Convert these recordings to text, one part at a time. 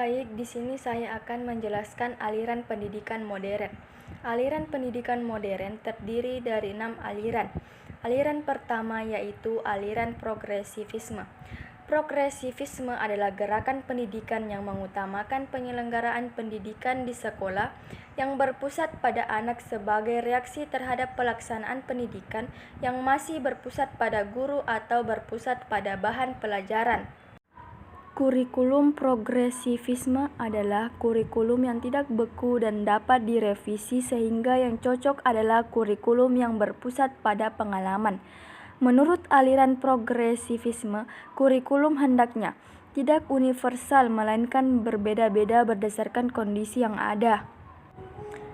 Baik, di sini saya akan menjelaskan aliran pendidikan modern. Aliran pendidikan modern terdiri dari 6 aliran. Aliran pertama yaitu aliran progresivisme. Progresivisme adalah gerakan pendidikan yang mengutamakan penyelenggaraan pendidikan di sekolah yang berpusat pada anak sebagai reaksi terhadap pelaksanaan pendidikan yang masih berpusat pada guru atau berpusat pada bahan pelajaran. Kurikulum progresivisme adalah kurikulum yang tidak beku dan dapat direvisi sehingga yang cocok adalah kurikulum yang berpusat pada pengalaman. Menurut aliran progresivisme, kurikulum hendaknya tidak universal melainkan berbeda-beda berdasarkan kondisi yang ada.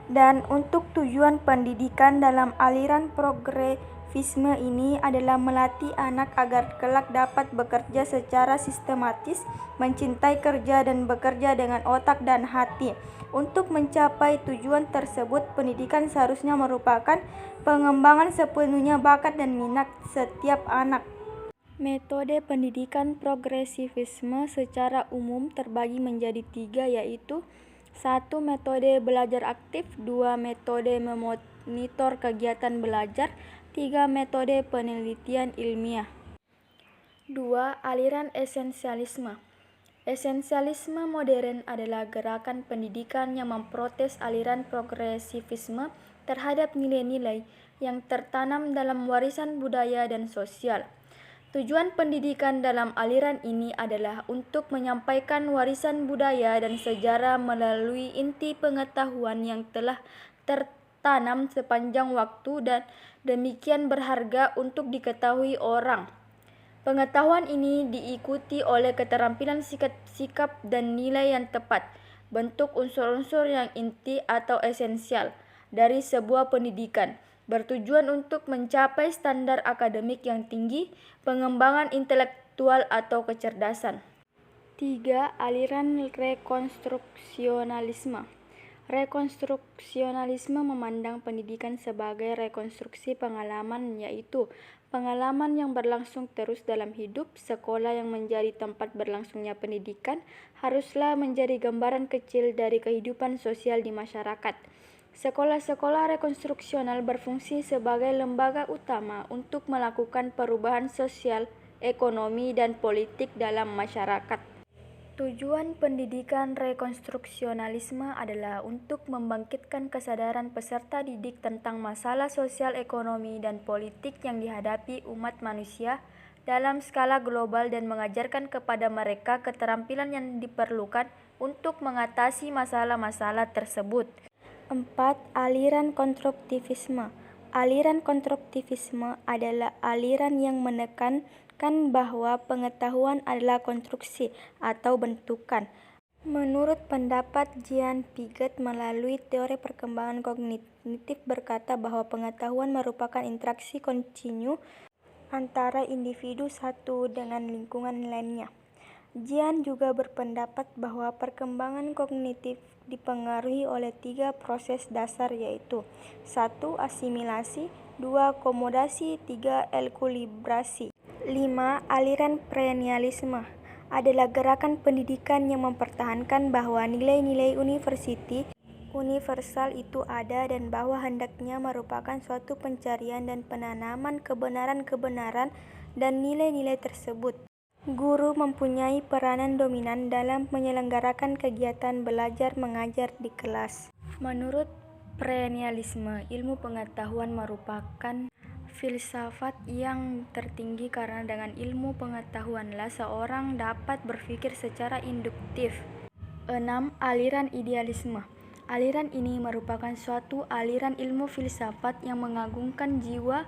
Dan untuk tujuan pendidikan dalam aliran progresivisme ini adalah melatih anak agar kelak dapat bekerja secara sistematis, mencintai kerja dan bekerja dengan otak dan hati. Untuk mencapai tujuan tersebut, pendidikan seharusnya merupakan pengembangan sepenuhnya bakat dan minat setiap anak. Metode pendidikan progresivisme secara umum terbagi menjadi 3 yaitu 1. Metode belajar aktif, 2. Metode memonitor kegiatan belajar, 3. Metode penelitian ilmiah. 2. Aliran esensialisme. Esensialisme modern adalah gerakan pendidikan yang memprotes aliran progresivisme terhadap nilai-nilai yang tertanam dalam warisan budaya dan sosial. Tujuan pendidikan dalam aliran ini adalah untuk menyampaikan warisan budaya dan sejarah melalui inti pengetahuan yang telah tertanam sepanjang waktu dan demikian berharga untuk diketahui orang. Pengetahuan ini diikuti oleh keterampilan sikap dan nilai yang tepat, bentuk unsur-unsur yang inti atau esensial dari sebuah pendidikan, bertujuan untuk mencapai standar akademik yang tinggi, pengembangan intelektual atau kecerdasan. 3. Aliran rekonstruksionalisme. Rekonstruksionalisme memandang pendidikan sebagai rekonstruksi pengalaman, yaitu pengalaman yang berlangsung terus dalam hidup. Sekolah yang menjadi tempat berlangsungnya pendidikan haruslah menjadi gambaran kecil dari kehidupan sosial di masyarakat. Sekolah-sekolah rekonstruksional berfungsi sebagai lembaga utama untuk melakukan perubahan sosial, ekonomi, dan politik dalam masyarakat. Tujuan pendidikan rekonstruksionalisme adalah untuk membangkitkan kesadaran peserta didik tentang masalah sosial, ekonomi, dan politik yang dihadapi umat manusia dalam skala global dan mengajarkan kepada mereka keterampilan yang diperlukan untuk mengatasi masalah-masalah tersebut. 4. Aliran konstruktivisme. Aliran konstruktivisme adalah aliran yang menekankan bahwa pengetahuan adalah konstruksi atau bentukan. Menurut pendapat Jean Piaget melalui teori perkembangan kognitif berkata bahwa pengetahuan merupakan interaksi kontinu antara individu satu dengan lingkungan lainnya. Jean juga berpendapat bahwa perkembangan kognitif dipengaruhi oleh 3 proses dasar yaitu 1. Asimilasi, 2. Akomodasi, 3. Ekuilibrasi. 5. Aliran perennialisme adalah gerakan pendidikan yang mempertahankan bahwa nilai-nilai universal itu ada dan bahwa hendaknya merupakan suatu pencarian dan penanaman kebenaran-kebenaran dan nilai-nilai tersebut. Guru mempunyai peranan dominan dalam menyelenggarakan kegiatan belajar mengajar di kelas. Menurut perennialisme, ilmu pengetahuan merupakan filsafat yang tertinggi karena dengan ilmu pengetahuanlah seorang dapat berpikir secara induktif. 6. Aliran idealisme. Aliran ini merupakan suatu aliran ilmu filsafat yang mengagungkan jiwa.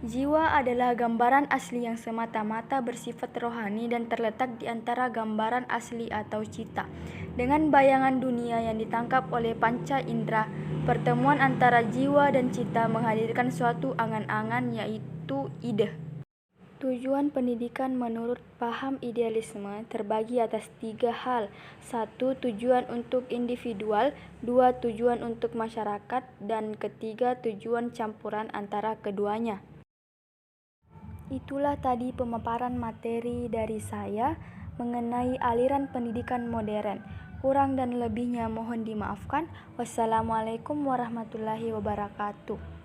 Jiwa adalah gambaran asli yang semata-mata bersifat rohani dan terletak di antara gambaran asli atau cita dengan bayangan dunia yang ditangkap oleh panca indera. Pertemuan antara jiwa dan cita menghadirkan suatu angan-angan yaitu ide. Tujuan pendidikan menurut paham idealisme terbagi atas 3 hal. 1. Tujuan untuk individual, 2. Tujuan untuk masyarakat, dan ketiga tujuan campuran antara keduanya. Itulah tadi pemaparan materi dari saya. mengenai aliran pendidikan modern. Kurang dan lebihnya mohon dimaafkan. Wassalamualaikum warahmatullahi wabarakatuh.